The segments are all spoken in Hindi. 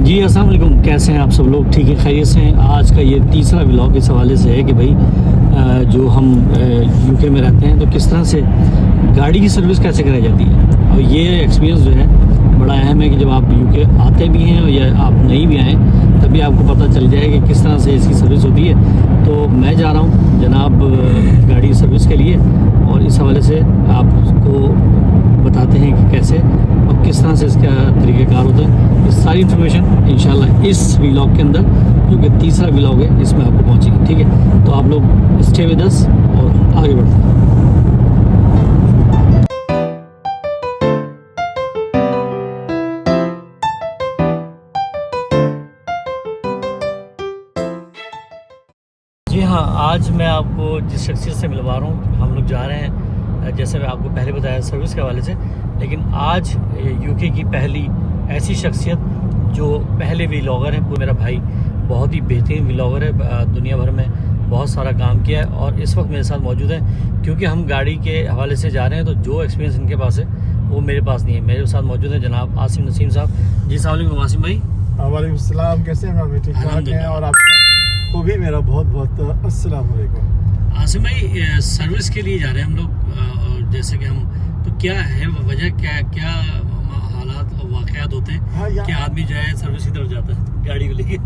जी अस्सलाम वालेकुम, कैसे हैं आप सब लोग? ठीक है, खैरियत से हैं। आज का ये तीसरा व्लॉग इस हवाले से है कि भाई जो हम यूके में रहते हैं तो किस तरह से गाड़ी की सर्विस कैसे कराई जाती है। और ये एक्सपीरियंस जो है बड़ा अहम है कि जब आप यूके आते भी हैं या आप नहीं भी आएँ तभी आपको पता चल जाए कि किस तरह से इसकी सर्विस होती है। तो मैं जा रहा हूँ जनाब गाड़ी सर्विस के लिए और इस हवाले से आपको बताते हैं कि कैसे और किस तरह से इसका तरीक़ेकार होता है। ये सारी इन्फॉर्मेशन इंशाल्लाह इस व्लॉग के अंदर, जो कि तीसरा व्लॉग है, इसमें आपको पहुंचेगी। ठीक है, तो आप लोग स्टे विद अस और आगे बढ़ते हैं। जी हाँ, आज मैं आपको जिस शख्सियत से मिलवा रहा हूँ, हम लोग जा रहे हैं जैसे मैं आपको पहले बताया सर्विस के हवाले से, लेकिन आज यूके की पहली ऐसी शख्सियत जो पहले व्लॉगर हैं। मेरा भाई बहुत ही बेहतरीन व्लॉगर है, दुनिया भर में बहुत सारा काम किया है और इस वक्त मेरे साथ मौजूद है। क्योंकि हम गाड़ी के हवाले से जा रहे हैं तो जो एक्सपीरियंस इनके पास है वो मेरे पास नहीं है। मेरे साथ मौजूद है जनाब आसिम नसीम साहब। जी अस्सलाम वालेकुम आसिम भाई। वालेकुम सलाम, कैसे हैं? ठीक ठाक हैं और आपको भी मेरा बहुत बहुत अस्सलाम वालेकुम। आसिम भाई, सर्विस के लिए जा रहे हैं हम लोग और जैसे कि हम तो क्या है वजह, क्या हालात और वाक़यात होते हैं? हाँ, कि आदमी जो है सर्विस की तरफ जाता है गाड़ी को लेके?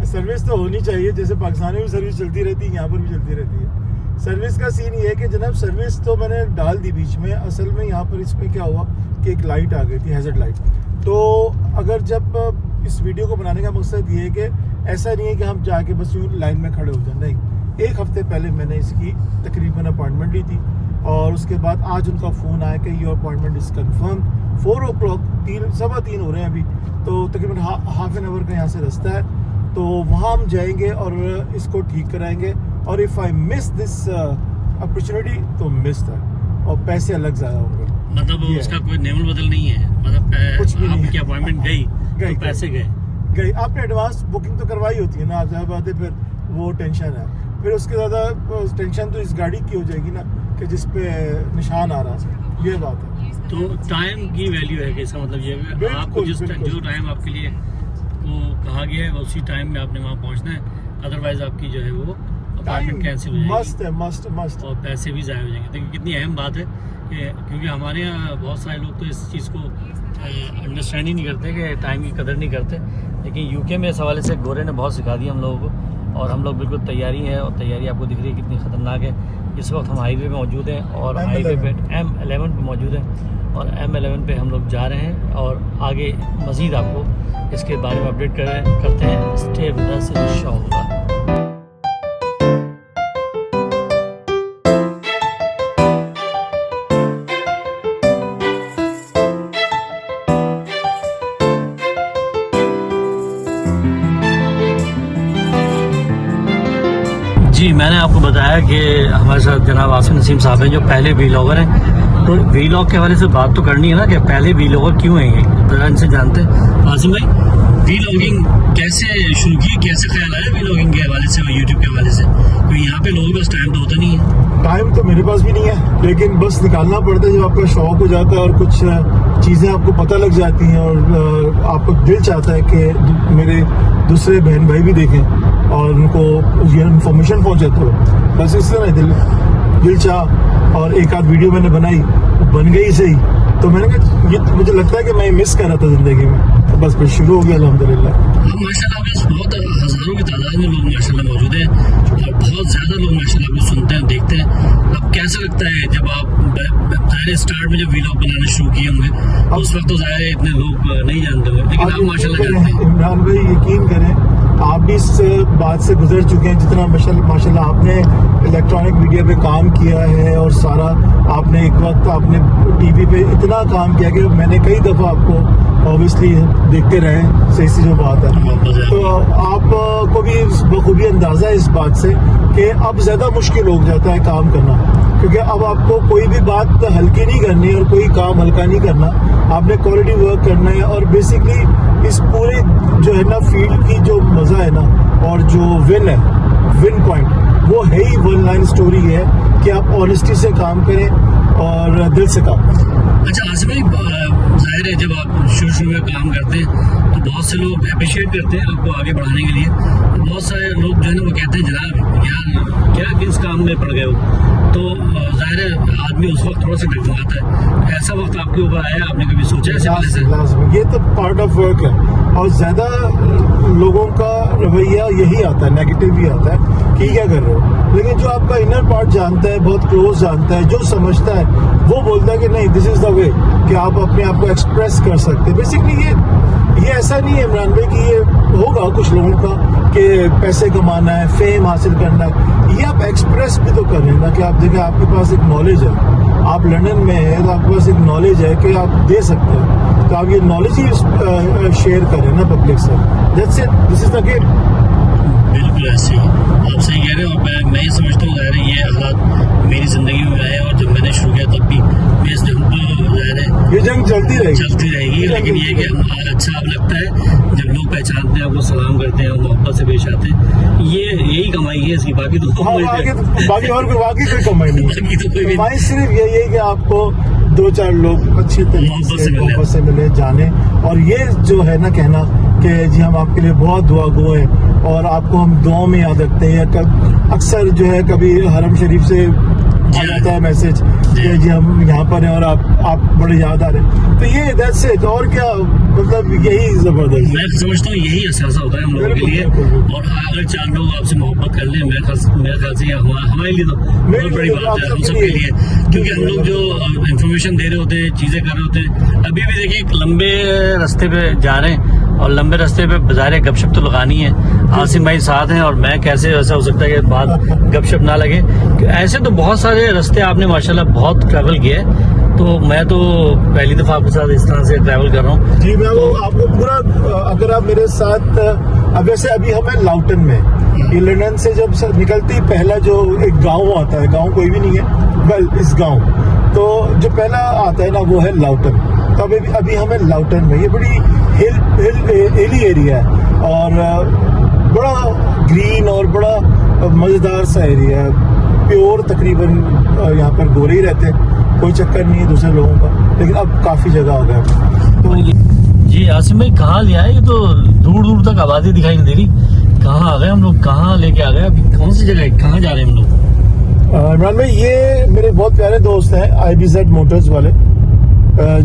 सर्विस तो होनी चाहिए, जैसे पाकिस्तान में भी सर्विस चलती रहती है, यहाँ पर भी चलती रहती है। सर्विस का सीन ये है कि जनाब सर्विस तो मैंने डाल दी बीच में। असल में यहाँ पर इसमें क्या हुआ कि एक लाइट आ गई थी, हैज़र्ड लाइट। तो अगर जब इस वीडियो को बनाने का मकसद ये है कि ऐसा नहीं है कि हम जाके बस यूँ लाइन में खड़े हो जाए, नहीं। एक हफ्ते पहले मैंने इसकी तकरीबन अपॉइंटमेंट ली थी और उसके बाद आज उनका फ़ोन आया कि your appointment is confirm 4 o'clock, 3:15 हो रहे हैं अभी, तो तकरीबन हाफ एन आवर का यहाँ से रास्ता है। तो वहाँ हम जाएंगे और इसको ठीक कराएंगे। और if I miss this opportunity तो मिस है और पैसे अलग ज़्यादा होंगे। मतलब उसका कोई नेमल बदल नहीं है, मतलब कुछ भी नहीं। आपकी अपॉइंटमेंट गई तो पैसे गए। आपने एडवांस बुकिंग तो करवाई होती है ना, आप ज़्यादा बात है, फिर वो टेंशन है। फिर उसके ज़्यादा टेंशन तो इस गाड़ी की हो जाएगी ना कि जिस पे निशान आ रहा है, ये बात है। तो टाइम की वैल्यू है कि इसका मतलब ये है आपको जो टाइम आपके लिए वो कहा गया है उसी टाइम में आपने वहाँ पहुँचना है, अदरवाइज आपकी जो है वो अपॉइंटमेंट कैंसिल हो जाएगी। मस्त है, मस्त। और पैसे भी ज़ाया हो जाएंगे। देखिए कितनी अहम बात है कि क्योंकि हमारे यहाँ बहुत सारे लोग तो इस चीज़ को अंडरस्टैंड ही नहीं करते कि टाइम की कदर नहीं करते, लेकिन यूके में इस हवाले से गोरे ने बहुत सिखा दिया हम लोगों को और हम लोग बिल्कुल तैयारी है। और तैयारी आपको दिख रही है कितनी ख़तरनाक है। इस वक्त हम हाईवे पे मौजूद हैं और हाईवे पे M11 पे मौजूद हैं और M11 पे हम लोग जा रहे हैं और आगे मज़ीद आपको इसके बारे में अपडेट करते हैं। स्टे विद अस इंशाअल्लाह। जी, मैंने आपको बताया कि हमारे साथ जनाब आसिम नसीम साहब हैं जो पहले व्लॉगर हैं। तो व्लॉग के हवाले से बात तो करनी है ना कि पहले व्लॉगर क्यों हैं, ये इनसे जानते हैं। आसिम भाई, व्लॉगिंग कैसे शुरू की, कैसे ख्याल आया व्लॉगिंग के हवाले से और यूट्यूब के हवाले से? क्योंकि यहाँ पे लोगों के पास टाइम तो होता नहीं है। टाइम तो मेरे पास भी नहीं है, लेकिन बस निकालना पड़ता है। जब आपका शौक हो जाता है और कुछ चीज़ें आपको पता लग जाती हैं और आपको दिल चाहता है कि मेरे दूसरे बहन भाई भी देखें और उनको ये इन्फॉर्मेशन पहुँचे, तो बस इस तरह दिल चाह और एक आध वीडियो मैंने बनाई, बन गई सही। तो मैंने कहा ये मुझे लगता है कि मैं मिस कर रहा था ज़िंदगी में, तो बस फिर शुरू हो गया अल्हम्दुलिल्लाह। माशाल्लाह बहुत हज़ारों की तादाद में लोग माशाल्लाह मौजूद हैं और बहुत ज़्यादा लोग माशाल्लाह आपको सुनते हैं, देखते हैं। अब कैसा लगता है जब आप स्टार्ट में जब व्लॉग बनाना शुरू किए होंगे तो उस वक्त तो ज़ाहिर इतने लोग नहीं जानते होंगे, लेकिन आप माशाल्लाह जानते हैं। इमरान भाई यकीन करें, आप भी इस बात से गुजर चुके हैं जितना माशाल्लाह आपने इलेक्ट्रॉनिक मीडिया पे काम किया है और सारा आपने एक वक्त आपने टीवी पे इतना काम किया कि मैंने कई दफ़ा आपको ऑब्वियसली देखते रहे, सही सी जो बात है। तो आपको भी बखूबी अंदाज़ा है इस बात से कि अब ज़्यादा मुश्किल हो जाता है काम करना, क्योंकि अब आपको कोई भी बात हल्की नहीं करनी और कोई काम हल्का नहीं करना, आपने क्वालिटी वर्क करना है। और बेसिकली इस पूरे जो है ना फील्ड की जो मज़ा है ना और जो विन पॉइंट वो है ही वन लाइन स्टोरी है कि आप ऑनेस्टी से काम करें और दिल से काम करते हैं। अच्छा आसिफ भाई, जाहिर है जब आप शुरू में काम करते हैं तो बहुत से लोग अप्रिशिएट करते हैं आपको आगे बढ़ाने के लिए। बहुत सारे लोग जो है ना वो कहते हैं जनाब यार क्या किस काम में पड़ गए हो, तो जाहिर है आदमी उस वक्त थोड़ा सा डगमगाता है। ऐसा वक्त आपके ऊपर आया, आपने कभी सोचा ऐसे पहले से? लाजमी, ये तो पार्ट ऑफ वर्क है और ज्यादा लोगों का रवैया यही आता है, नेगेटिव भी आता है कि क्या कर रहे हो, लेकिन जो आपका इनर पार्ट जानता है, बहुत क्लोज जानता है, जो समझता है वो बोलता है कि नहीं दिस इज द वे कि आप अपने आप को एक्सप्रेस कर सकते हैं। बेसिकली ये ऐसा नहीं है इमरान भाई कि ये होगा कुछ लोगों का कि पैसे कमाना है, फेम हासिल करना है, ये आप एक्सप्रेस भी तो कर रहे हैं ना कि आप देखें आपके पास एक नॉलेज है, आप लंदन में है तो आपके पास एक नॉलेज है कि आप दे सकते हैं, तो आप ये नॉलेज ही शेयर करें ना पब्लिक से। That's it, this is the game. बिल्कुल ऐसे ही आप सही कह रहे हो। और मैं ये समझता हूँ ज़ाहिर है ये हालात मेरी ज़िंदगी में आए और जब मैंने शुरू किया तब भी मैं इस जंग को ज़ाहिर है ये जंग चलती रहेगी, लेकिन ये कि अच्छा अब लगता है जब लोग पहचानते हैं, आपको सलाम करते हैं और मोहब्बत से पेश आते हैं, ये यही कमाई है इसकी, बाकी तो बाकी और कोई कमाई नहीं है। बाकी तो कोई भी कमाई सिर्फ यही है कि आपको दो चार लोग अच्छे तरीके से मोहब्बत से मिले, जाने, और ये जो है ना कहना कि जी हम आपके लिए बहुत दुआ गो हैं और आपको हम दुआ में याद रखते हैं। अक्सर जो है कभी हरम शरीफ से आ जाता है मैसेज कि जी हम यहाँ पर हैं और आप बड़े याद आ रहे हैं, तो ये दैट्स इट, और क्या, मतलब यही जबरदस्त। मैं समझता हूँ यही एहसास होता है हम लोगों के लिए। और अगर चार लोग आपसे मोहब्बत कर लें, मेरे ख्याल से हमारे लिए तो बहुत बड़ी बात है, हम सबके लिए, क्योंकि हम लोग जो इन्फॉर्मेशन दे रहे होते हैं, चीजें कर रहे होते हैं। अभी भी देखिए एक लंबे रास्ते पे जा रहे हैं और लंबे रास्ते पे बाजारे गपशप तो लगानी है। आसिम भाई साथ हैं और मैं कैसे ऐसा हो सकता है कि बात गपशप ना लगे। ऐसे तो बहुत सारे रास्ते आपने माशाल्लाह बहुत ट्रैवल किया है, तो मैं तो पहली दफा आपके साथ इस तरह से ट्रैवल कर रहा हूँ। जी मैं वो आपको पूरा, अगर आप मेरे साथ, अब वैसे अभी हमें लाउटन में, ये लंदन से जब निकलती ही पहला जो एक गांव आता है, गांव कोई भी नहीं है, वेल इस गांव, तो जो पहला आता है ना वो है लाउटन। तो अभी हमें लाउटन में, ये बड़ी हिली एरिया है और बड़ा ग्रीन और बड़ा मजेदार सा एरिया है, प्योर तकरीबन यहाँ पर गोरे ही रहते हैं, कोई चक्कर नहीं है दूसरे लोगों का, लेकिन अब काफी जगह हो गया। तो जी आसिम भाई कहाँ ले आए, ये तो दूर दूर तक आबादी दिखाई नहीं दे रही, कहाँ आ गए हम लोग, कहाँ लेके आ गए, अभी कौन सी जगह है, कहाँ जा रहे हैं हम लोग? इमरान भाई ये मेरे बहुत प्यारे दोस्त हैं IBZ मोटर्स वाले,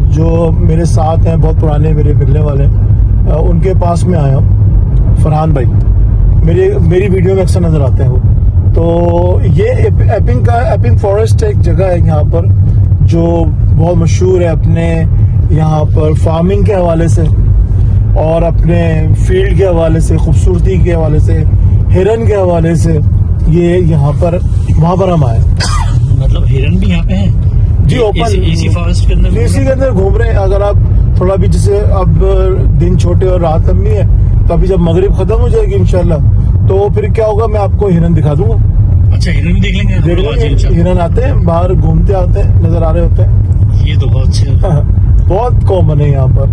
जो मेरे साथ हैं, बहुत पुराने मेरे मिलने वाले, उनके पास में आया हूँ। फरहान भाई मेरी वीडियो में अक्सर नजर आते हैं वो। तो ये एपिंग फॉरेस्ट एक जगह है यहाँ पर जो बहुत मशहूर है अपने यहाँ पर फार्मिंग के हवाले से और अपने फील्ड के हवाले से, खूबसूरती के हवाले से, हिरन के हवाले से। ये यहाँ पर, वहाँ पर हम आए। मतलब हिरन भी यहाँ पे हैं जी, ओपन इसी फॉरेस्ट के अंदर, इसी के अंदर घूम रहे हैं। अगर आप थोड़ा भी, जैसे अब दिन छोटे और रात लंबी है, तो अभी जब मगरिब खत्म हो जाएगी इंशाल्लाह, तो फिर क्या होगा, मैं आपको हिरन दिखा दूंगा। अच्छा हिरन भी देख लेंगे, हिरन आते हैं, बाहर घूमते आते हैं, नजर आ रहे होते हैं। ये तो बहुत अच्छा बहुत कॉमन है यहाँ पर।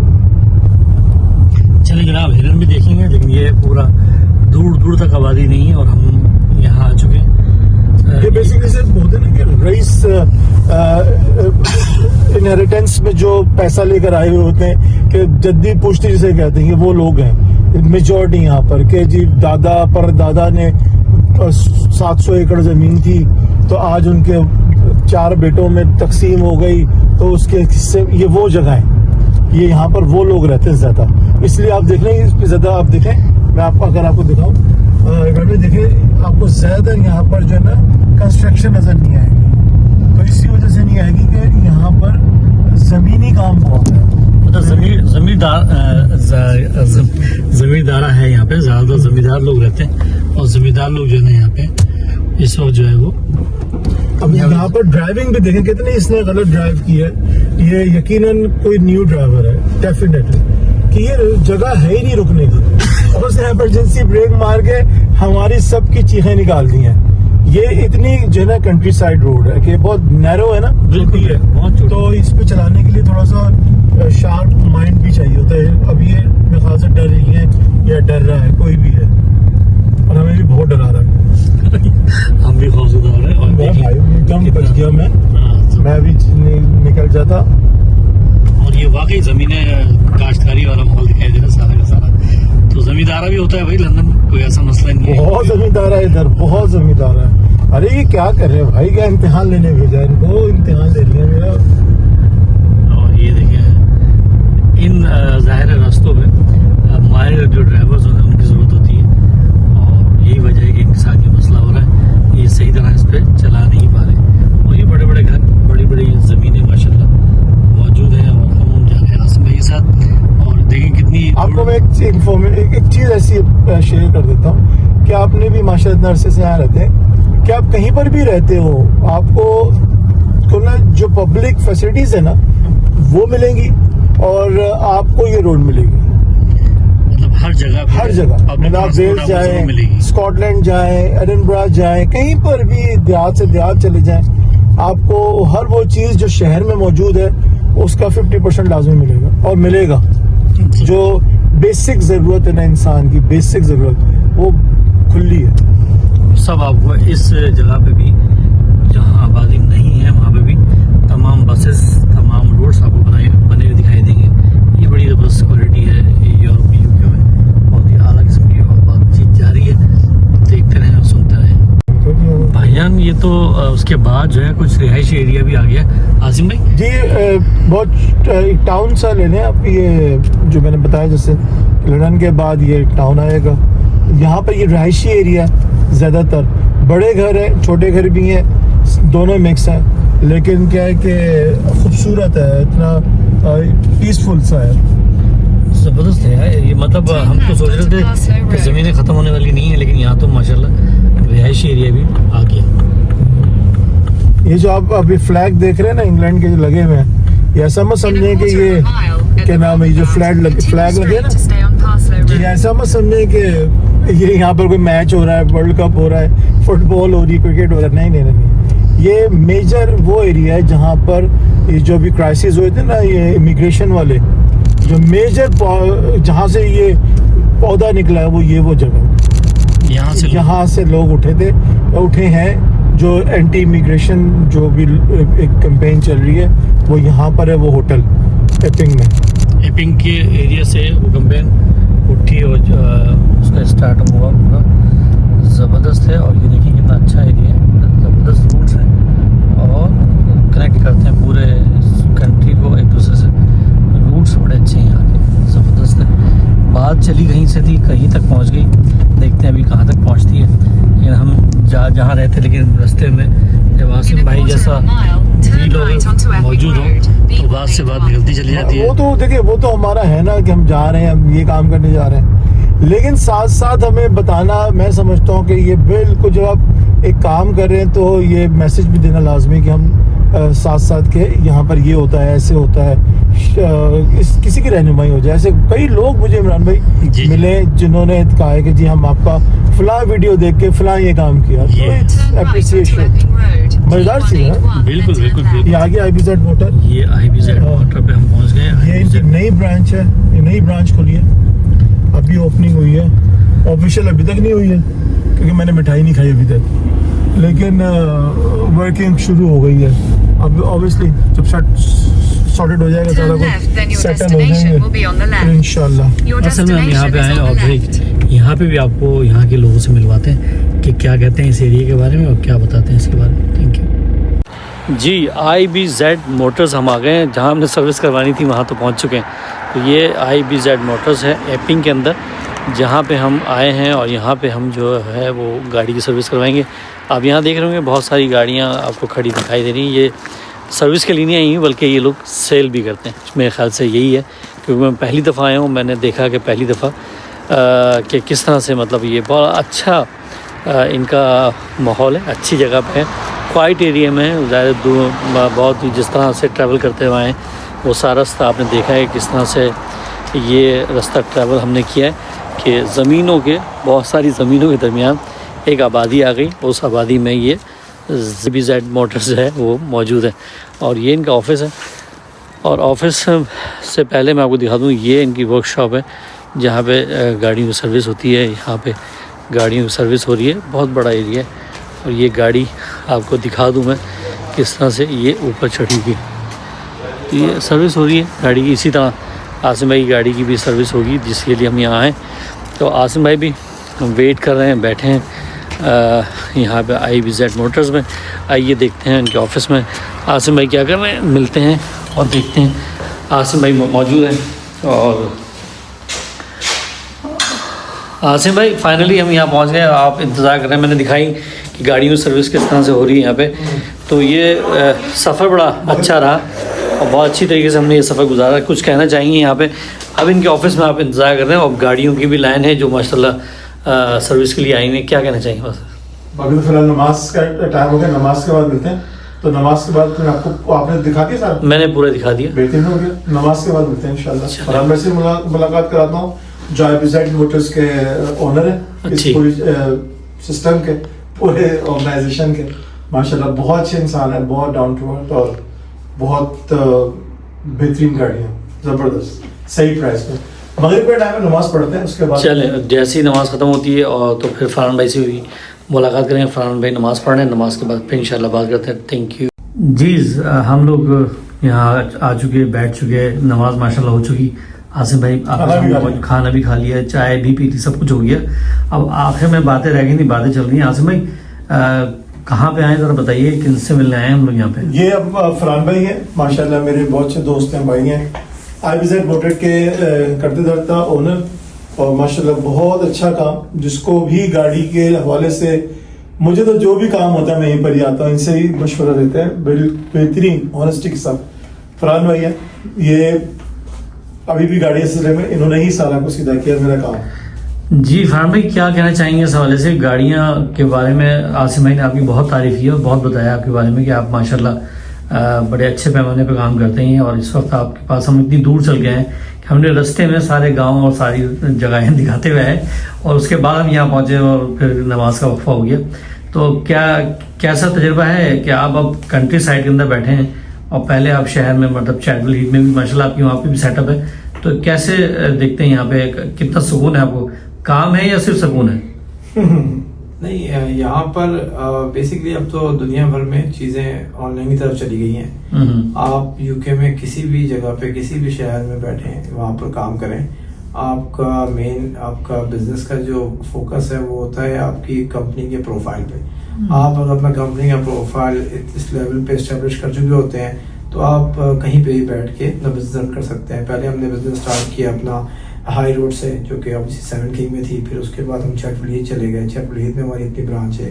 चलिए जनाब हिरन भी देखेंगे, लेकिन ये पूरा दूर दूर तक आबादी नहीं है और हम यहाँ आ चुके हैं। ये बेसिकली से बोलते हैं ना कि रईस इनहेरिटेंस में जो पैसा लेकर आए हुए होते हैं, कि जद्दी पुश्ती जिसे कहते हैं, ये वो लोग हैं मेजॉरिटी यहाँ पर, कि जी दादा पर दादा ने 700 एकड़ जमीन थी तो आज उनके 4 बेटों में तकसीम हो गई, तो उसके हिस्से, ये वो जगह है, ये यहाँ पर वो लोग रहते हैं ज्यादा, इसलिए आप देख लें इस पे ज्यादा। आप देखें, मैं आपको अगर आपको दिखाऊं, देखें आपको ज्यादा यहाँ पर जो है ना कंस्ट्रक्शन नजर नहीं आएगी, तो इसी वजह से नहीं आएगी कि यहाँ पर जमीनी काम बहुत है, मतलब जमींदारा है यहाँ पे, ज्यादातर जमींदार लोग रहते हैं और जमींदार लोग जो है ना यहाँ पे इस वक्त जो है वो। अब यहाँ पर ड्राइविंग भी देखें कितनी इसने गलत ड्राइव की है, ये यकीनन कोई न्यू ड्राइवर है डेफिनेटली, कि ये जगह है ही नहीं रुकने की, और उसने इमरजेंसी ब्रेक मार के हमारी सबकी चीखें निकाल दी हैं। ये इतनी जो है ना कंट्री साइड रोड है कि बहुत नैरो है ना, बिल्कुल है, बहुत छोटी। तो इस पे चलाने के लिए थोड़ा सा शार्प माइंड भी चाहिए होता है। अब ये मेरे ख्याल से डर रही है या डर रहा है, कोई भी है, और हमें भी बहुत डरा रहा है। हम भी खौफजदा हो रहे हैं और दम बच गया मैं। मैं भी निकल जाता। और ये वाकई ज़मीनें काश्तकारी वाला माहौल दिखाई दे रहा है सारा का सारा। तो ज़मींदारा भी होता है भाई लंदन, कोई ऐसा मसला नहीं है। बहुत जमींदार है इधर, बहुत जमींदार है। अरे ये क्या कर रहे हैं भाई, क्या इम्तिहान लेने भेजा है इनको, इम्तिहान ले लिया मेरा। और ये देखिए इन ज़ाहिर रास्तों पे माहिर जो ड्राइवर्स होते हैं उनकी ज़रूरत होती है, और यही वजह है कि इनके साथ ये मसला हो रहा है, ये सही तरह इस पर चला नहीं पा रहे। और ये बड़े बड़े घर, बड़ी बड़ी ज़मीनें माशाल्लाह मौजूद हैं, और हम जा रहे हैं आसिम भाई के साथ। और देखें कितनी आपको मैं एक चीज़ ऐसी शेयर कर देता हूँ कि आपने भी माशाल्लाह नर्से से यहाँ रहते हैं कि आप कहीं पर भी रहते हो, आपको ना जो पब्लिक फैसिलिटीज़ है ना वो मिलेंगी, और आपको ये रोड मिलेगी हर जगह मतलब आप वेल्स जाएं, स्कॉटलैंड जाएं, एडिनबरा जाएं, कहीं पर भी देहात से देहात चले जाएं, आपको हर वो चीज़ जो शहर में मौजूद है उसका 50% लाजमी मिलेगा, और मिलेगा। जो बेसिक ज़रूरत है ना इंसान की, बेसिक ज़रूरत वो खुली है। सब आपको इस जगह पे भी जहाँ आबादी नहीं है वहाँ पे भी तमाम बसेस, तमाम रोड्स आपको बने हुए दिखाई देंगे। ये बड़ी ज़बरदस्त क्वालिटी है यूरोप में, यूके में बहुत ही आला किस्म की बातचीत जारी है। देखते रहें और सुनते रहें। भाईजान ये तो उसके बाद जो है कुछ रिहायशी एरिया भी आ गया। आसिम भाई जी बहुत एक टाउन सा ले लें आप, ये जो मैंने बताया जैसे लंदन के बाद ये टाउन आएगा, यहाँ पर ये रिहायशी एरिया ज़्यादातर बड़े घर हैं, छोटे घर भी हैं, दोनों मिक्स हैं, लेकिन क्या है कि खूबसूरत है, इतना पीसफुल सा है, ज़बरदस्त है यार ये। मतलब हम तो सोच रहे थे कि ज़मीनें ख़त्म होने वाली नहीं है, लेकिन यहाँ तो माशाल्लाह रिहायशी एरिया भी आ गया। ये जो आप अभी फ्लैग देख रहे हैं ना इंग्लैंड के जो लगे हुए हैं, ये ऐसा मत समझें कि ये क्या नाम है, ये जो फ्लैग लगे ना, ये ऐसा मत समझें कि ये यहाँ पर कोई मैच हो रहा है, वर्ल्ड कप हो रहा है, फुटबॉल हो रही है, क्रिकेट हो रहा है। नहीं, ये मेजर वो एरिया है जहाँ पर ये जो भी क्राइसिस हुए थे ना, ये इमिग्रेशन वाले, जो मेजर जहाँ से ये पौधा निकला है वो जगह, यहाँ से लोग उठे हैं। जो एंटी इमिग्रेशन जो भी एक कैंपेन चल रही है वो यहाँ पर है, वो होटल एपिंग में, एपिंग के एरिया से वो कैंपेन उठी और उसका स्टार्ट हुआ पूरा। ज़बरदस्त है। और ये देखिए कितना अच्छा एरिया है, ज़बरदस्त रूट्स हैं और कनेक्ट करते हैं पूरे कंट्री को एक दूसरे से। रूट्स बड़े अच्छे हैं यहाँ के, ज़बरदस्त है। बात चली कहीं से थी कहीं तक पहुँच गई, देखते हैं अभी कहाँ तक पहुँचती है। लेकिन हम जहाँ रहते, लेकिन रास्ते में जब आसिम भाई जैसा भी लोग मौजूद हो तो बात से बात निकलती चली जाती है। वो तो देखिए वो तो हमारा है ना कि हम जा रहे हैं, हम ये काम करने जा रहे हैं, लेकिन साथ साथ हमें बताना, मैं समझता हूँ कि ये बिल्कुल जब आप एक काम कर रहे हैं तो ये मैसेज भी देना लाजमी कि हम साथ साथ के यहाँ पर ये होता है, ऐसे होता है, किसी की रहनुमाई हो जाए। ऐसे कई लोग मुझे इमरान भाई मिले जिन्होंने कहा है कि जी हम आपका फलां वीडियो देख के फलां ये काम किया, तो अप्रिसिएशन मजेदार चीज़ है। बिल्कुल बिल्कुल। ये आगे IBZ मोटर, ये IBZ मोटर पे हम पहुँच गए। ये इनकी नई ब्रांच है, ये नई ब्रांच खुली है, अभी ओपनिंग हुई है, ऑफिशियल अभी तक नहीं हुई है क्योंकि मैंने मिठाई नहीं खाई अभी तक, लेकिन वर्किंग शुरू हो गई है। अब ऑब्वियसली जब सॉर्टेड हो जाएगा सारा कुछ सेटल हो जाएंगे इंशाल्लाह। असल में हम यहाँ पे आए और फिर यहाँ पे भी आपको यहाँ के लोगों से मिलवाते हैं कि क्या कहते हैं इस एरिया के बारे में और क्या बताते हैं इसके बारे में। थैंक यू जी। IBZ मोटर्स हम आ गए हैं, जहाँ हमने सर्विस करवानी थी वहाँ तो पहुँच चुके हैं। तो ये IBZ मोटर्स है एपिंग के अंदर, जहाँ पे हम आए हैं और यहाँ पे हम जो है वो गाड़ी की सर्विस करवाएंगे। आप यहाँ देख रहे होंगे बहुत सारी गाड़ियाँ आपको खड़ी दिखाई दे रही हैं। ये सर्विस के लिए नहीं आई, बल्कि ये लोग सेल भी करते हैं, मेरे ख्याल से यही है। क्योंकि मैं पहली दफ़ा आया हूँ, मैंने देखा कि पहली दफ़ा कि किस तरह से मतलब ये बहुत अच्छा इनका माहौल है, अच्छी जगह पे है, क्वाइट एरिया में है, ज़्यादा दूर बहुत जिस तरह से ट्रैवल करते हुए आए वो सारा रास्ता आपने देखा है किस तरह से ये रास्ता ट्रैवल हमने किया है कि ज़मीनों के बहुत सारी ज़मीनों के दरमियान एक आबादी आ गई, उस आबादी में ये IBZ मोटर्स है वो मौजूद है। और ये इनका ऑफिस है, और ऑफिस से पहले मैं आपको दिखा दूँ, ये इनकी वर्कशॉप है जहाँ पे गाड़ियों की सर्विस होती है। यहाँ पे गाड़ियों की सर्विस हो रही है, बहुत बड़ा एरिया है। और ये गाड़ी आपको दिखा दूँ मैं, किस तरह से ये ऊपर चढ़ी हुई। ये सर्विस हो रही है गाड़ी की। इसी तरह आसिम भाई की गाड़ी की भी सर्विस होगी, जिसके लिए हम यहाँ आए। तो आसिम भाई भी वेट कर रहे हैं, बैठे हैं यहाँ पे IBZ मोटर्स में। आइए देखते हैं इनके ऑफिस में आसिम भाई क्या कर रहे हैं, मिलते हैं और देखते हैं। आसिम भाई मौजूद हैं। और आसिम भाई फाइनली हम यहाँ पहुँच गए। आप इंतज़ार कर रहे हैं, मैंने दिखाई कि गाड़ी में सर्विस किस तरह से हो रही है यहाँ पे। तो ये सफ़र बड़ा अच्छा रहा और बहुत अच्छी तरीके से हमने ये सफ़र गुजारा। कुछ कहना चाहेंगे यहाँ पे? अब इनके ऑफिस में आप इंतज़ार कर रहे हैं और गाड़ियों की भी लाइन है जो माशाल्लाह सर्विस के लिए आई हैं। क्या कहना चाहेंगे? बस अभी तो फिलहाल नमाज का टाइम हो गया, नमाज के बाद मिलते हैं। तो नमाज के बाद फिर आपको आपने दिखा दिया सर? मैंने पूरा दिखा दिया। बेहतरीन हो गया। नमाज के बाद मिलते हैं इंशाल्लाह। और मैं से मुलाकात कराता हूँ जो IBZ मोटर्स के ओनर है, इस पूरी सिस्टम के, पूरे ऑर्गेनाइजेशन के। माशाल्लाह बहुत अच्छे इंसान है, बहुत डाउन टू अर्थ और बहुत बेहतरीन गाड़ियाँ, ज़बरदस्त, सही प्राइस में। मगरिब के टाइम में नमाज पढ़ते हैं, उसके बाद चले जैसे ही नमाज ख़त्म होती है और तो फिर फरहान भाई से भी मुलाकात करेंगे। फरहान भाई नमाज़ पढ़ रहे हैं, नमाज के बाद फिर इंशाल्लाह बात करते हैं। थैंक यू जी। हम लोग यहाँ आ चुके, बैठ चुके, नमाज माशाल्लाह हो चुकी। आसिम भाई आप खाना भी खा लिया, चाय भी पी ली, सब कुछ हो गया। अब आखिर में बातें रह गई नहीं, बातें चल रही हैं। आसिम भाई कहाँ पे आए ज़रा बताइए, किन से मिलने आए हम लोग यहाँ पे? ये अब फरहान भाई हैं, माशाल्लाह मेरे बहुत अच्छे दोस्त हैं, भाई हैं। IBZ मोटर के करते दरता ओनर और माशाल्लाह बहुत अच्छा काम। जिसको भी गाड़ी के हवाले से, मुझे तो जो भी काम होता है मैं यहीं पर ही आता हूँ, इनसे ही मशवरा देते हैं। बेहतरीन ऑनेस्टी के साथ फरहान भाई है। ये अभी भी गाड़ी सिलसिले में इन्होंने ही सारा कुछ सीधा किया मेरा काम। जी फरहान भाई क्या कहना चाहेंगे इस हवाले से? गाड़ियाँ के बारे में आसिम भाई ने आपकी बहुत तारीफ की और बहुत बताया आपके बारे में कि आप माशाल्लाह बड़े अच्छे पैमाने पे काम करते हैं। और इस वक्त आपके पास हम इतनी दूर चल गए हैं कि हमने रास्ते में सारे गांव और सारी जगहें दिखाते हुए हैं और उसके बाद हम यहाँ पहुँचे और फिर नमाज का वक्फा हो गया। तो क्या कैसा तजुर्बा है कि आप अब कंट्री साइड के अंदर बैठे हैं और पहले आप शहर में, मतलब चैटल हीट में भी माशाल्लाह आपकी वहाँ पे भी सेटअप है, तो कैसे देखते हैं यहाँ पे? कितना सुकून है आपको? काम है या सिर्फ सुकून है? नहीं, यहाँ पर बेसिकली अब तो दुनिया भर में चीजें ऑनलाइन की तरफ चली गई हैं। आप यूके में किसी भी जगह पे, किसी भी शहर में बैठे वहाँ पर काम करें, आपका मेन, आपका बिजनेस का जो फोकस है वो होता है आपकी कंपनी के प्रोफाइल पे। आप अगर अपना कंपनी का प्रोफाइल इस लेवल पे एस्टेब्लिश कर चुके होते हैं तो आप कहीं पे भी बैठ के अपना बिजनेस कर सकते हैं। पहले हमने बिजनेस स्टार्ट किया अपना हाई रोड से, जो कि ऑब्वियसली 7 किंग में थी। फिर उसके बाद हम चैटल चले गए, चैटल में हमारी अपनी ब्रांच है।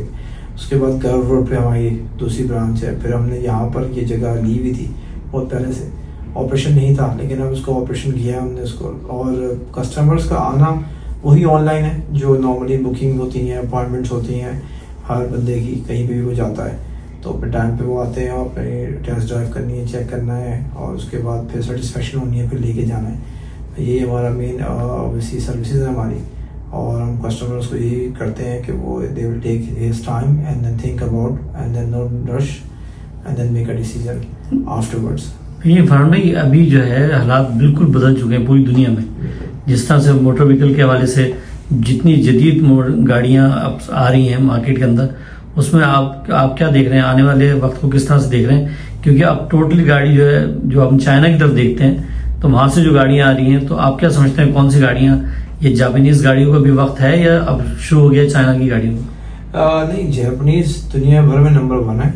उसके बाद गर्व रोड पे हमारी दूसरी ब्रांच है। फिर हमने यहाँ पर ये जगह ली हुई थी बहुत पहले से, ऑपरेशन नहीं था, लेकिन अब उसको ऑपरेशन किया हमने उसको। और कस्टमर्स का आना वही ऑनलाइन है जो नॉर्मली बुकिंग होती हैं, अपॉइंटमेंट्स होती हैं हर बंदे की, कहीं पे भी वो जाता है तो फिर टाइम पे वो आते हैं और अपने टेस्ट ड्राइव करनी है, चेक करना है और उसके बाद फिर सेटिस्फेक्शन होनी है, फिर लेके जाना है। ये हमारा मेन ऑब्वियसली सर्विसेज है हमारी। और हम कस्टमर्स को यही करते हैं कि वो they will take his time and then think about and then not rush and then make a decision afterwards. ये फरहान भाई अभी जो है हालात बिल्कुल बदल चुके हैं पूरी दुनिया में। जिस तरह से मोटर व्हीकल के हवाले से जितनी जदीद गाड़ियां अब आ रही हैं मार्केट के अंदर, उसमें आप क्या देख रहे हैं? आने वाले वक्त को किस तरह से देख रहे हैं? क्योंकि अब टोटली गाड़ी जो है, जो हम चाइना की तरफ देखते हैं तो वहां से जो गाड़ियां आ रही हैं, तो आप क्या समझते हैं कौन सी गाड़ियां, ये जापानीज गाड़ियों का भी वक्त है या अब शुरू हो गया चाइना की गाड़ियों का? नहीं, जापानीज दुनिया भर में नंबर 1 है।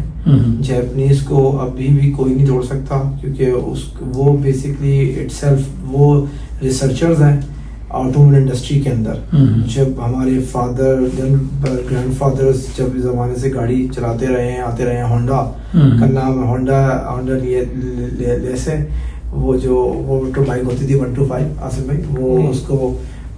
जापानीज को अभी भी कोई नहीं तोड़ सकता क्योंकि वो बेसिकली इटसेल्फ वो रिसर्चर्स हैं ऑटोमोबाइल इंडस्ट्री के अंदर। जब हमारे फादर ग्रैंडफादर्स जब इस जमाने से गाड़ी चलाते रहे हैं, आते रहे हैं, होंडा का नाम है, होंडा लिए से वो जो वो मोटर बाइक होती थी 125 आसिम भाई, वो उसको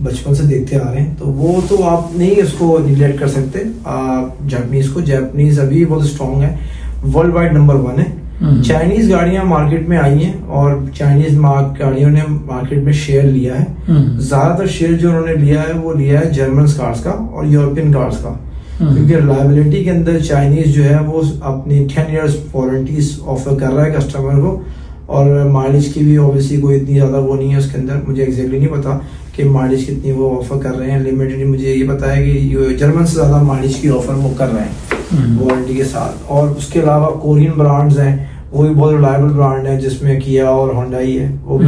बचपन से देखते आ रहे हैं। तो वो तो आप नहीं उसको निगलेक्ट कर सकते जापानीज को। जापानीज अभी बहुत स्ट्रॉन्ग है, वर्ल्ड वाइड नंबर 1 है। चाइनीज गाड़ियां मार्केट में आई हैं और चाइनीज गाड़ियों ने मार्केट में शेयर लिया है। ज्यादातर शेयर जो उन्होंने लिया है वो लिया है जर्मन कार्स का और यूरोपियन कार्स का, क्योंकि रिलायबिलिटी के अंदर चाइनीज जो है वो अपनी 10 इयर्स वारंटीज ऑफर कर रहा है कस्टमर को। और माइलेज की भी ऑब्वियसली कोई इतनी ज्यादा वो नहीं है उसके अंदर, मुझे एग्जैक्टली नहीं पता कि माइलेज कितनी वो ऑफर कर रहे हैं। लिमिटेड मुझे ये पता है कि जर्मन से ज्यादा माइलेज की ऑफर वो कर रहे हैं। वारंटी के साथ। और उसके अलावा कोरियन ब्रांड्स हैं, वो भी बहुत रिलायबल ब्रांड है, जिसमें किया और होंडाई है, वो भी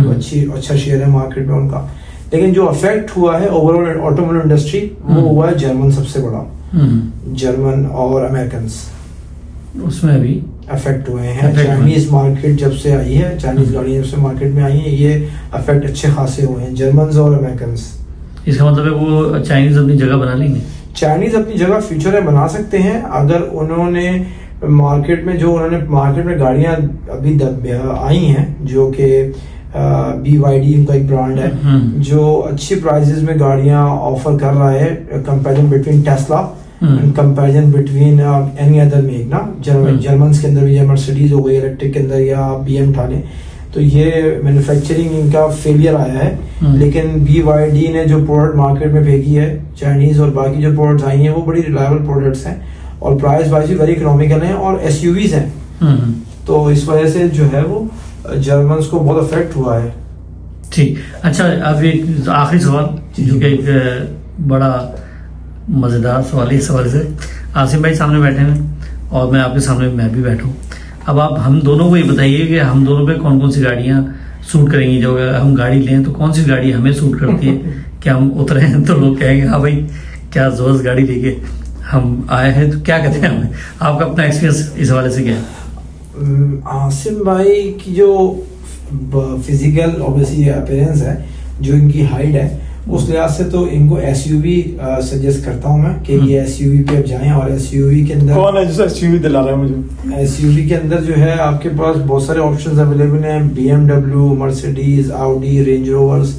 अच्छा शेयर है मार्केट में उनका। लेकिन जो अफेक्ट हुआ है ओवरऑल ऑटोमोबाइल इंडस्ट्री, वो हुआ है जर्मन सबसे बड़ा, जर्मन और अमेरिकन उसमें भी अफेक्ट हुए हैं। चाइनीज मार्केट जब से आई है, चाइनीज गाड़ियां जब से मार्केट में आई हैं, ये अफेक्ट अच्छे खासे हुए हैं, जर्मन और अमेरिकन। इसका मतलब है वो चाइनीज अपनी जगह बना लेंगे। चाइनीज अपनी जगह फ्यूचर में बना सकते हैं, अगर उन्होंने मार्केट में गाड़ियां अभी आई हैं, जो कि BYD उनका एक ब्रांड है, जो अच्छी प्राइसेस में गाड़ियां ऑफर कर रहा है, comparison between Tesla and comparison between any other make ना। जर्मन के अंदर भी, या मर्सिडीज हो गई इलेक्ट्रिक के अंदर, या BM उठा लें, तो ये मैन्युफैक्चरिंग इनका फेलियर आया है। लेकिन BYD ने जो प्रोडक्ट मार्केट में फेंकी है, चाइनीज और बाकी जो प्रोडक्ट्स आई हैं, वो बड़ी रिलायबल प्रोडक्ट्स हैं और प्राइस वाइज भी वेरी इकोनॉमिकल हैं और SUVs हैं। तो इस वजह से जो है वो जर्मन को बहुत अफेक्ट हुआ है। ठीक, अच्छा, अब एक आखिरी सवाल, जो कि एक बड़ा मजेदार सवाल है। इस सवाल से आसिम भाई सामने बैठे हैं और मैं आपके सामने मैं भी बैठा हूँ। अब आप हम दोनों को ये बताइए कि हम दोनों पे कौन कौन सी गाड़ियां सूट करेंगी। जो अगर हम गाड़ी लें तो कौन सी गाड़ी हमें सूट करती है कि हम उतरे हैं तो लोग कहेंगे हाँ भाई क्या जबरदस्त गाड़ी लेके हम आए हैं, तो क्या कहते हैं हमें। आपका अपना एक्सपीरियंस इस हवाले से क्या है? आसिम भाई की जो फिजिकल ऑब्वियसली अपीयरेंस है, जो इनकी हाइट है, उस लिहाज से तो इनको SUV सजेस्ट करता हूं मैं कि ये SUV पे अब जाएं। और SUV के अंदर कौन है जो SUV दिला रहा है मुझे? SUV के अंदर जो है आपके पास बहुत सारे ऑप्शंस अवेलेबल हैं। BMW, Mercedes, Audi, Range Rovers,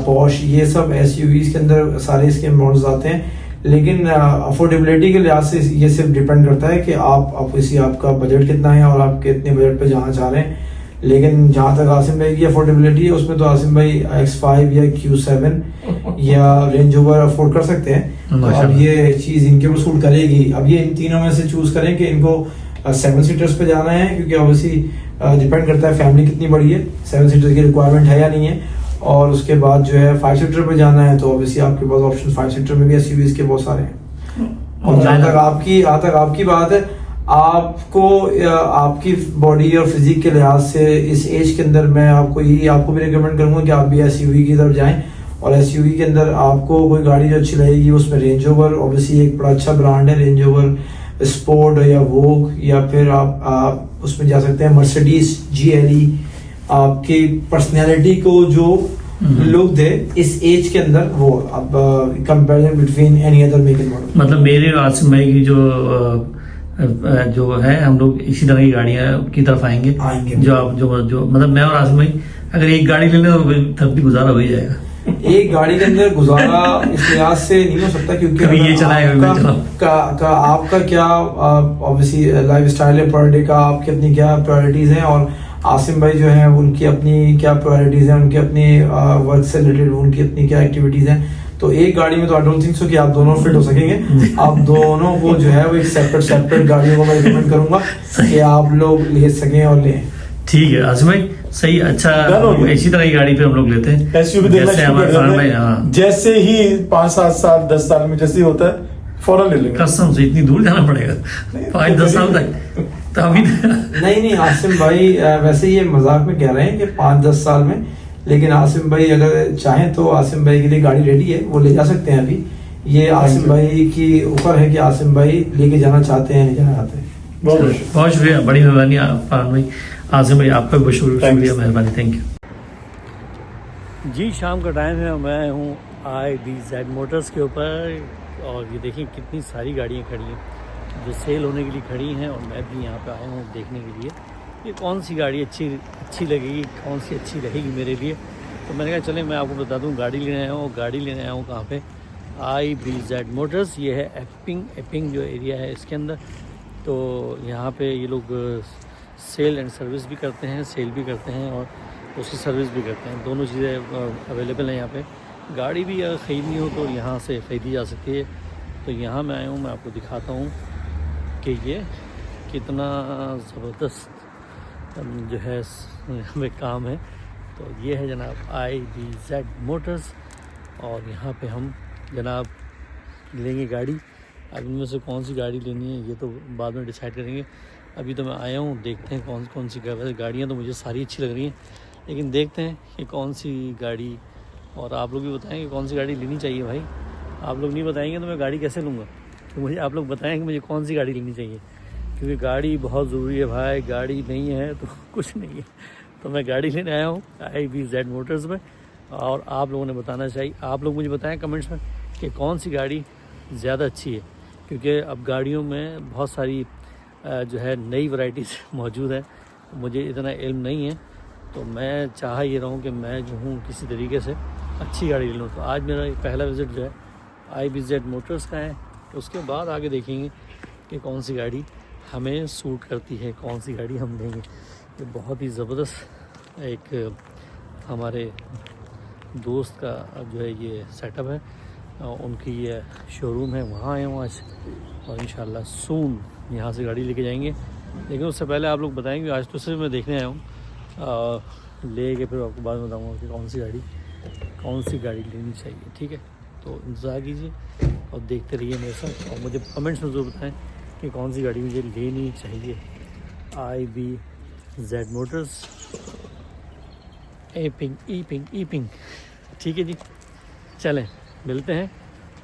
Porsche, ये सब SUVs के अंदर सारे इसके मॉडल्स आते हैं। लेकिन अफोर्डेबिलिटी के लिहाज से ये सिर्फ डिपेंड करता है कि आपका बजट कितना है और आप कितने बजट पे जाना चाह रहे हैं। लेकिन जहां तक आसिम भाई की अफोर्डेबिलिटी है, उसमें तो आसिम भाई X5 या Q7 या रेंज रोवर अफोर्ड कर सकते हैं। तो अब ये चीज इनके ऊपर सूट करेगी। अब ये इन तीनों में से चूज करें कि इनको 7 सीटर्स पे जाना है, क्योंकि ऑब्वियसली डिपेंड करता है फैमिली कितनी बड़ी है, 7 सीटर की रिक्वायरमेंट है या नहीं है। और उसके बाद जो है 5 सीटर पे जाना है, तो ऑब्वियसली आपके पास ऑप्शन 5 सीटर में भी SUVs के बहुत सारे हैं। और जहां तक आपकी बात है, आपको आपकी बॉडी और फिजिक के लिहाज से इस एज के अंदर मैं आपको भी रिकमेंड करूंगा कि आप भी SUV की तरफ जाएं। और SUV के अंदर आपको कोई गाड़ी जो अच्छी लगेगी, उसमें रेंज रोवर ऑब्वियसली एक बड़ा अच्छा ब्रांड है, रेंज रोवर स्पोर्ट या वोग, या फिर आप उसमें जा सकते हैं मर्सिडीज GLE। आपकी पर्सनैलिटी को जो लुक दे इस एज के अंदर, वो अब comparison between any other make and model. मतलब मेरे और आसिम भाई की जो है, हम लोग इसी तरह की गाड़ियां की तरफ आएंगे। जो आप जो मतलब मैं और आसिम भाई अगर एक गाड़ी ले लें तो तब भी गुजारा हो ही जाएगा। एक गाड़ी के अंदर गुजारा इस लिहाज से नहीं हो सकता, क्योंकि कभी ये चलाएगा आपका क्या ऑब्वियसली लाइफ स्टाइल है पर डे का, आपकी अपनी क्या प्रायोरिटीज हैं, और आसिम भाई जो है उनकी अपनी क्या प्रायोरिटीज हैं, उनके अपने वर्क से रिलेटेड उनकी अपनी क्या एक्टिविटीज हैं। तो एक गाड़ी में तो आई डोंट थिंक सो कि आप दोनों फिट हो सकेंगे। आप दोनों को जो है वो एक सेपरेट गाड़ियों को मैं रिकमेंड करूंगा कि आप लोग ले सकें और लें। ठीक है आसिम भाई, सही, अच्छा, इसी तरह की गाड़ी पे हम लोग लेते हैं SUV जैसे ही 5-7 साल 10 साल में जैसे ही होता है फौरन ले लेंगे। कसम से इतनी दूर जाना पड़ेगा 5-10 साल तक तभी नहीं आसिम भाई वैसे ये मजाक में कह रहे हैं कि 5-10 साल में, लेकिन आसिम भाई अगर चाहें तो आसिम भाई के लिए गाड़ी रेडी है, वो ले जा सकते हैं अभी। ये आसिम भाई की ऊपर है कि आसिम भाई लेके जाना चाहते हैं नहीं जाना चाहते हैं। बहुत शुक्रिया, बड़ी मेहरबानी फरहान भाई। आसिम भाई आपका भी बहुत शुक्रिया, मेहरबानी, थैंक यू जी। शाम का टाइम है, मैं हूँ IBZ मोटर्स के ऊपर और ये देखिए कितनी सारी गाड़ियाँ खड़ी हैं जो सेल होने के लिए खड़ी हैं, और मैं भी यहाँ पे आया हूँ देखने के लिए ये कौन सी गाड़ी अच्छी लगेगी, कौन सी अच्छी रहेगी मेरे लिए। तो मैंने कहा चले मैं आपको बता दूँ गाड़ी लेने आया हूँ। गाड़ी लेने आया हूँ कहाँ पे? IBZ Motors. ये है एपिंग जो एरिया है इसके अंदर। तो यहाँ पे ये लोग सेल एंड सर्विस भी करते हैं, सेल भी करते हैं और उसकी सर्विस भी करते हैं। दोनों चीज़ें अवेलेबल हैं यहाँ पे। गाड़ी भी अगर ख़रीदनी हो तो यहाँ से ख़रीदी जा सकती है। तो यहाँ मैं आया हूँ, मैं आपको दिखाता हूँ कि ये कितना ज़बरदस्त जो है हमें काम है। तो ये है जनाब IBZ मोटर्स और यहाँ पे हम जनाब लेंगे गाड़ी अब इनमें से कौन सी गाड़ी लेनी है ये तो बाद में डिसाइड करेंगे। अभी तो मैं आया हूँ, देखते हैं कौन सी वैसे गाड़ियाँ तो मुझे सारी अच्छी लग रही हैं, लेकिन देखते हैं कि कौन सी गाड़ी, और आप लोग भी बताएं कि कौन सी गाड़ी लेनी चाहिए भाई। आप लोग नहीं बताएंगे तो मैं गाड़ी कैसे लूँगा, तो मुझे आप लोग बताएं कि मुझे कौन सी गाड़ी लेनी चाहिए, क्योंकि गाड़ी बहुत ज़रूरी है भाई। गाड़ी नहीं है तो कुछ नहीं है। तो मैं गाड़ी लेने आया हूँ IBZ मोटर्स में, और आप लोगों ने बताना चाहिए, आप लोग मुझे बताएं कमेंट्स में कि कौन सी गाड़ी ज़्यादा अच्छी है, क्योंकि अब गाड़ियों में बहुत सारी जो है नई वैरायटीज़ मौजूद है। मुझे इतना इल्म नहीं है, तो मैं चाह ये रहा हूँ कि मैं जो हूँ किसी तरीके से अच्छी गाड़ी ले लूँ। तो आज मेरा पहला विज़िट जो है IBZ मोटर्स का है, तो उसके बाद आगे देखेंगे कि कौन सी गाड़ी हमें सूट करती है, कौन सी गाड़ी हम लेंगे। ये बहुत ही ज़बरदस्त एक हमारे दोस्त का जो है ये सेटअप है, उनकी ये शोरूम है, वहाँ आए हूँ आज, और इंशाल्लाह सून यहाँ से गाड़ी लेके जाएंगे। लेकिन उससे पहले आप लोग बताएंगे, आज तो सिर्फ मैं देखने आया हूँ, ले के फिर आपको बाद में बताऊँगा कि कौन सी गाड़ी लेनी चाहिए। ठीक है, तो इंतज़ार कीजिए और देखते रहिए मेरे साथ, और मुझे कमेंट्स में ज़रूर बताएं कि कौन सी गाड़ी मुझे लेनी चाहिए। IBZ मोटर्स ई पिंक। ठीक है जी, चलें मिलते हैं,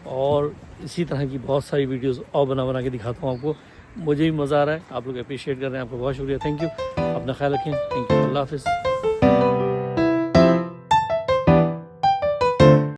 और इसी तरह की बहुत सारी वीडियोस और बना के दिखाता हूँ आपको। मुझे भी मज़ा आ रहा है, आप लोग अप्रिशिएट कर रहे हैं, आपका बहुत शुक्रिया, थैंक यू। अपना ख्याल रखें, थैंक यू, अल्लाह हाफ़िज़।